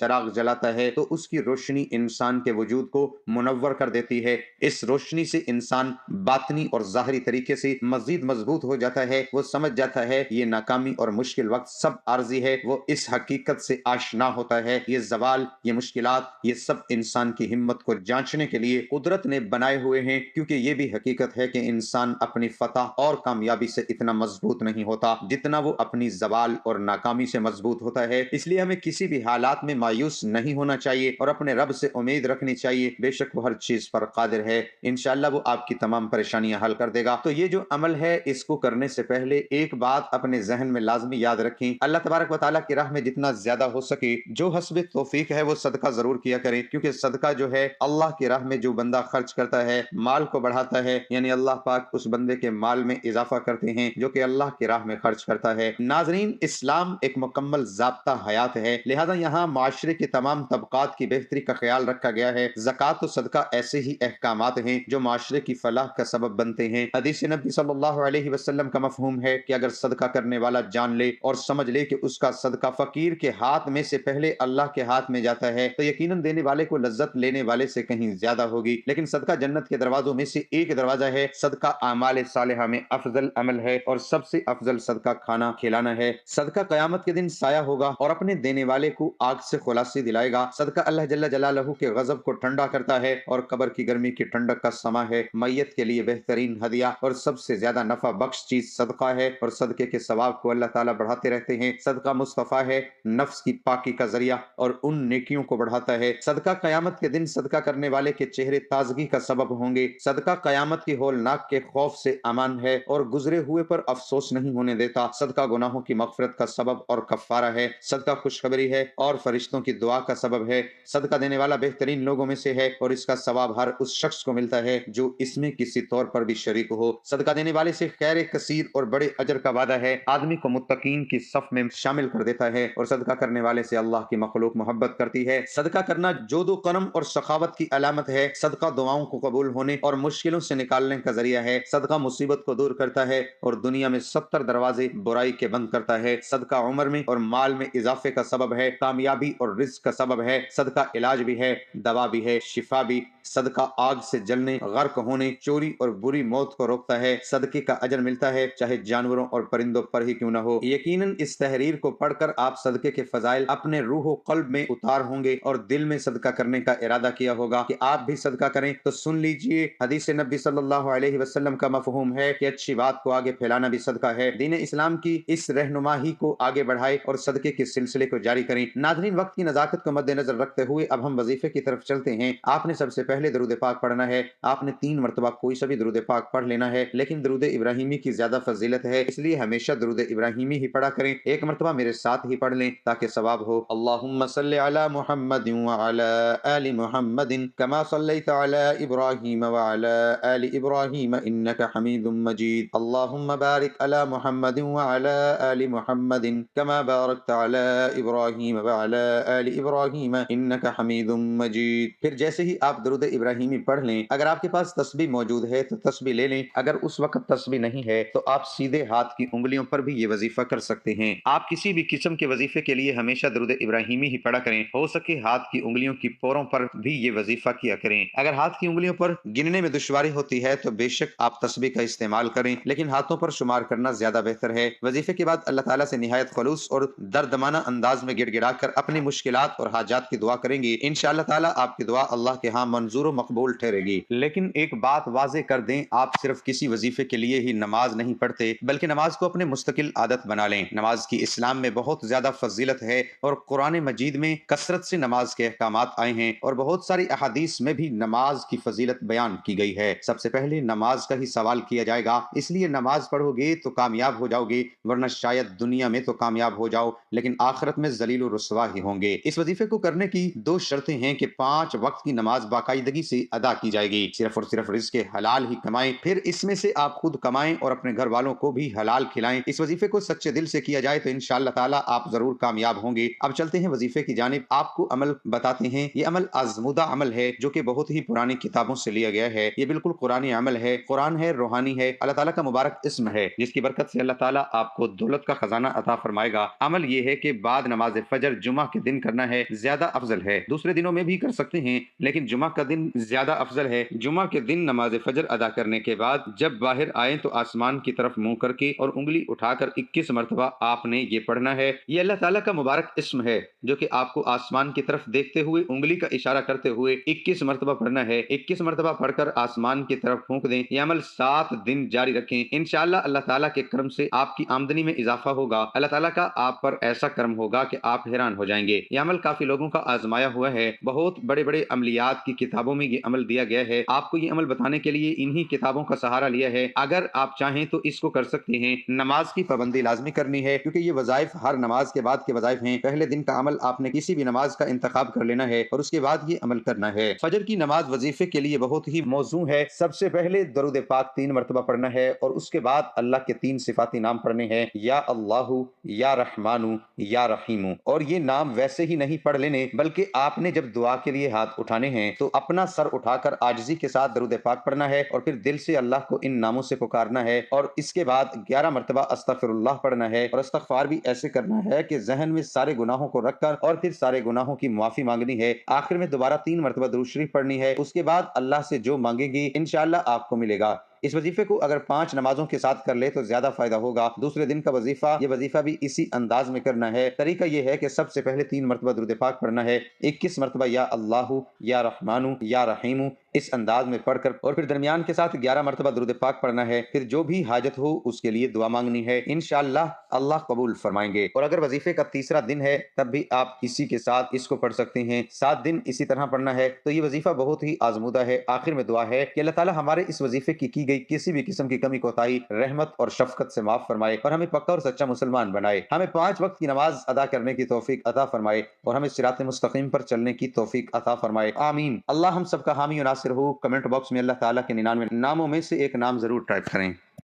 چراغ جلاتا ہے تو اس کی روشنی انسان کے وجود کو منور کر دیتی ہے۔ اس روشنی سے انسان باطنی اور ظاہری طریقے سے مزید مضبوط ہو جاتا ہے۔ وہ سمجھ جاتا ہے یہ ناکامی اور مشکل وقت سب عارضی ہے۔ وہ اس حقیقت سے آشنا ہوتا ہے یہ زوال، یہ مشکلات، یہ سب انسان کی ہمت کو جانچنے کے لیے قدرت نے بنائے ہوئے ہیں، کیونکہ یہ بھی حقیقت ہے کہ انسان اپنی فتح اور کامیابی سے اتنا مضبوط نہیں ہوتا جتنا وہ اپنی زوال اور ناکامی سے مضبوط ہوتا ہے۔ اس لیے ہمیں کسی بھی حالات میں مایوس نہیں ہونا چاہیے اور اپنے رب سے امید رکھنی چاہیے، بے شک وہ ہر چیز پر قادر ہے، انشاءاللہ وہ آپ کی تمام پریشانیاں حل کر دے گا۔ تو یہ جو عمل ہے اس کو کرنے سے پہلے ایک بات اپنے ذہن میں لازمی یاد رکھیں، اللہ تبارک و تعالیٰ کی راہ میں جتنا زیادہ ہو سکے جو حسب توفیق ہے وہ صدقہ ضرور کیا کریں، کیونکہ صدقہ جو ہے اللہ کی راہ میں جو بندہ خرچ کرتا ہے مال کو بڑھاتا ہے، یعنی اللہ پاک اس بندے کے مال میں اضافہ کرتے ہیں جو کہ اللہ کی راہ میں خرچ کرتا ہے۔ ناظرین، اسلام ایک مکمل ضابطہ حیات ہے، لہذا یہاں معاشرے کے تمام طبقات کی بہتری کا خیال رکھا گیا ہے۔ زکوٰۃ و صدقہ ایسے ہی احکامات ہیں جو معاشرے کی فلاح کا سبب بنتے ہیں۔ حدیث نبی صلی اللہ علیہ وسلم کا مفہوم ہے کہ اگر صدقہ کرنے والا جان لے اور سمجھ لے کہ اس کا صدقہ فقیر کے ہاتھ میں سے پہلے اللہ کے ہاتھ میں جاتا ہے تو یقیناً دینے والے کو لذت لینے والے سے کہیں زیادہ ہوگی۔ لیکن صدقہ جنت کے دروازوں میں سے ایک دروازہ ہے۔ صدقہ اعمال صالحہ میں افضل عمل ہے اور سب سے افضل صدقہ کھانا کھلانا ہے۔ صدقہ قیامت کے دن سایہ ہوگا اور اپنے دینے والے کو آگ سے خلاصی دلائے گا۔ صدقہ اللہ جل جلالہ کے غضب کو ٹھنڈا کرتا ہے اور قبر کی گرمی کی ٹھنڈک کا سما ہے۔ میت کے لیے بہترین ہدیہ اور سب سے زیادہ نفع بخش چیز صدقہ ہے اور صدقے کے ثواب کو اللہ تعالیٰ بڑھاتے رہتے ہیں۔ صدقہ مصطفیٰ ہے، نفس کی پاکی کا ذریعہ اور ان نیکیوں کو بڑھاتا ہے۔ صدقہ قیامت کے دن صدقہ کرنے والے کے چہرے تازگی کا سبب ہوں گے۔ صدقہ قیامت کی ہولناک کے خوف سے امان ہے اور گزرے ہوئے پر افسوس نہیں ہونے دیتا۔ صدقہ گناہوں کی مغفرت کا سبب اور کفارہ ہے۔ صدقہ خوشخبری ہے اور فرشتوں کی دعا کا سبب ہے۔ صدقہ دینے والا بہترین لوگوں میں سے ہے اور اس کا ثواب ہر اس شخص کو ملتا ہے جو اس میں کسی طور پر بھی شریک ہو۔ صدقہ دینے والے سے خیر کثیر اور بڑے اجر کا وعدہ ہے، آدمی کو متقین کی صف میں شامل کر دیتا ہے اور صدقہ کرنے والے سے اللہ کی مخلوق محبت کرتی ہے۔ صدقہ کرنا جود و کرم اور سخاوت کی علامت ہے۔ صدقہ دعاؤں کو قبول ہونے اور مشکلوں سے نکالنے کا ذریعہ ہے۔ صدقہ مصیبت کو دور کرتا ہے اور دنیا میں 70 دروازے برائی کے بند کرتا ہے۔ صدقہ عمر میں اور مال میں اضافے کا سبب ہے، کامیابی اور رزق کا سبب ہے۔ صدقہ علاج بھی ہے، دوا بھی ہے، شفا بھی۔ صدقہ آگ سے جلنے، غرق ہونے، چوری اور بری موت کو روکتا ہے۔ صدقے کا اجر ملتا ہے چاہے جانوروں اور پرندوں پر ہی کیوں نہ ہو۔ یقیناً اس تحریر کو پڑھ کر آپ صدقے کے فضائل اپنے روح و قلب میں اتار ہوں گے اور دل میں صدقہ کرنے کا ارادہ کیا ہوگا کہ آپ بھی صدقہ کریں۔ تو سن لیجئے، حدیث نبی صلی اللہ علیہ وسلم کا مفہوم ہے کہ اچھی بات کو آگے پھیلانا بھی صدقہ ہے۔ دین اسلام کی اس رہنمائی کو آگے بڑھائے اور صدقے کے سلسلے کو جاری کریں۔ ناظرین، وقت کی نزاکت کو مد نظر رکھتے ہوئے اب ہم وظیفے کی طرف چلتے ہیں۔ آپ نے سب سے پہلے درود پاک پڑھنا ہے۔ آپ نے 3 مرتبہ کوئی سا بھی درود پاک پڑھ لینا ہے، لیکن درود ابراہیمی کی زیادہ فضیلت ہے، اس لیے ہمیشہ درود ابراہیمی ہی پڑھا کریں۔ ایک مرتبہ میرے ساتھ ہی پڑھ لیں تاکہ ثواب ہو۔ اللہم صلی علی محمد وعلی آل محمد کما صلیت علی ابراہیم وعلی آل ابراہیم انک حمید مجید۔ اللہم بارک علی محمد وعلی آل محمد کما بارکت علی ابراہیم وعلی آل ابراہیم انک حمید مجید۔ پھر جیسے ہی آپ درود ابراہیمی پڑھ لیں، اگر آپ کے پاس تسبیح موجود ہے تو تسبیح لے لیں، اگر اس وقت تسبیح نہیں ہے تو آپ سیدھے ہاتھ کی انگلیوں پر بھی یہ وظیفہ کر سکتے ہیں۔ آپ کسی بھی قسم کے وظیفے کے لیے ہمیشہ درود ابراہیمی ہی پڑھا کریں، ہو سکے ہاتھ کی انگلیوں کی پوروں پر بھی یہ وظیفہ کیا کریں۔ اگر ہاتھ کی انگلیوں پر گننے میں دشواری ہوتی ہے تو بے شک آپ تسبیح کا استعمال کریں، لیکن ہاتھوں پر شمار کرنا زیادہ بہتر ہے۔ وظیفے کے بعد اللہ تعالیٰ سے نہایت خلوص اور دردمانہ انداز میں گڑ گڑا کر اپنی مشکلات اور حاجات کی دعا کریں گے، انشاءاللہ تعالیٰ آپ کی دعا اللہ کے ہاں منظور و مقبول ٹھہرے گی۔ لیکن ایک بات واضح کر دیں، آپ صرف کسی وظیفے کے لیے ہی نماز نہیں پڑھتے بلکہ نماز کو اپنے مستقل عادت بنا لیں۔ نماز کی اسلام میں بہت زیادہ فضیلت ہے اور قرآن مجید میں کثرت سے نماز کے احکامات آئے ہیں اور بہت ساری احادیث میں بھی نماز کی فضیلت بیان کی گئی ہے۔ سب سے پہلے نماز کا ہی سوال کیا جائے گا، اس لیے نماز پڑھو گے تو کامیاب ہو جاؤ گے، ورنہ شاید دنیا میں تو کامیاب ہو جاؤ لیکن آخرت میں ذلیل و رسوا ہی ہوں گے۔ اس وظیفے کو کرنے کی 2 شرطیں ہیں کہ 5 وقت کی نماز باقاعدگی سے ادا کی جائے گی، صرف اور صرف رزق حلال ہی کمائیں، پھر اس میں سے آپ خود کمائیں اور اپنے گھر والوں کو بھی حلال کھلائیں۔ اس وظیفے کو سچے دل سے کیا جائے تو انشاءاللہ تعالیٰ آپ ضرور کامیاب ہوں گے۔ اب چلتے ہیں وظیفے کی جانب، آپ کو عمل بتاتے ہیں۔ یہ عمل آزمودہ عمل ہے جو کہ بہت ہی پرانی کتابوں سے لیا گیا ہے، یہ بالکل قرآنی عمل ہے، قرآن ہے، روحانی ہے، اللہ تعالیٰ کا مبارک اسم ہے جس کی برکت سے اللہ تعالیٰ آپ کو دولت کا خزانہ عطا فرمائے گا۔ عمل یہ ہے کہ بعد نماز فجر جمعہ کے دن کرنا ہے زیادہ افضل ہے۔ دوسرے دنوں میں بھی کر سکتے ہیں لیکن جمعہ کا دن زیادہ افضل ہے۔ جمعہ کے دن نماز فجر ادا کرنے کے بعد جب باہر آئیں تو آسمان کی طرف منہ کر کے اور انگلی اٹھا کر 21 مرتبہ آپ نے یہ پڑھنا ہے۔ یہ اللہ تعالیٰ کا مبارک اسم ہے جو کہ آپ کو آسمان کی طرف دیکھتے ہوئے انگلی کا اشارہ کرتے ہوئے 21 مرتبہ پڑھنا ہے۔ 21 مرتبہ پڑھ کر آسمان کی طرف پھونک دیں۔ یہ عمل 7 دن جاری رکھیں، انشاءاللہ اللہ تعالیٰ کے کرم سے آپ کی آمدنی میں اضافہ ہوگا۔ اللہ تعالیٰ کا آپ پر ایسا کرم ہوگا کہ آپ حیران ہو جائیں گے۔ یہ عمل کافی لوگوں کا آزمایا ہوا ہے، بہت بڑے بڑے عملیات کی کتابوں میں یہ عمل دیا گیا ہے۔ آپ کو یہ عمل بتانے کے لیے انہی کتابوں کا سہارا لیا ہے۔ اگر آپ چاہیں تو اس کو کر سکتے ہیں۔ نماز کی پابندی لازمی کرنی ہے کیونکہ یہ وظائف ہر نماز کے بعد کے وظائف ہیں۔ پہلے دن کا عمل آپ نے کسی بھی نماز کا انتخاب کر لینا ہے اور اس کے بعد یہ عمل کرنا ہے۔ فجر کی نماز وظیفے کے لیے بہت ہی موزوں ہے۔ سب سے پہلے درود پاک 3 مرتبہ پڑھنا ہے اور اس کے بعد اللہ کے 3 صفاتی نام پڑھنے ہیں، یا اللہ، یا رحمان، یا رحیم۔ اور یہ نام ویسے ہی نہیں پڑھ لینے بلکہ آپ نے جب دعا کے لیے ہاتھ اٹھانے ہیں تو اپنا سر اٹھا کر عاجزی کے ساتھ درود پاک پڑھنا ہے اور پھر دل سے اللہ کو ان ناموں سے پکارنا ہے اور اس کے بعد 11 مرتبہ استغفر اللہ پڑھنا ہے اور استغفار بھی ایسے کرنا ہے کہ ذہن میں سارے گناہوں کو رکھ کر اور پھر سارے گناہوں کی معافی مانگنی ہے۔ آخر میں دوبارہ 3 مرتبہ درود شریف پڑھنی ہے۔ اس کے بعد اللہ سے جو مانگے گی انشاءاللہ آپ کو ملے گا۔ اس وظیفے کو اگر 5 نمازوں کے ساتھ کر لے تو زیادہ فائدہ ہوگا۔ دوسرے دن کا وظیفہ، یہ وظیفہ بھی اسی انداز میں کرنا ہے۔ طریقہ یہ ہے کہ سب سے پہلے 3 مرتبہ درود پاک پڑھنا ہے، 21 مرتبہ یا اللہ، یا رحمان، یا رحیم اس انداز میں پڑھ کر اور پھر درمیان کے ساتھ 11 مرتبہ درود پاک پڑھنا ہے۔ پھر جو بھی حاجت ہو اس کے لیے دعا مانگنی ہے، انشاءاللہ اللہ قبول فرمائیں گے۔ اور اگر وظیفے کا تیسرا دن ہے تب بھی آپ اسی کے ساتھ اس کو پڑھ سکتے ہیں۔ 7 دن اسی طرح پڑھنا ہے۔ تو یہ وظیفہ بہت ہی آزمودہ ہے۔ آخر میں دعا ہے کہ اللہ تعالی ہمارے اس وظیفے کی گئی کسی بھی قسم کی کمی کوتاہی رحمت اور شفقت سے معاف فرمائے اور ہمیں پکا اور سچا مسلمان بنائے۔ ہمیں 5 وقت کی نماز ادا کرنے کی توفیق عطا فرمائے اور ہمیں صراط مستقیم پر چلنے کی توفیق عطا فرمائے، آمین۔ اللہ ہم سب کا حامی و ناصر ہو۔ کمنٹ باکس میں اللہ تعالیٰ کے 99 ناموں میں سے ایک نام ضرور ٹائپ کریں۔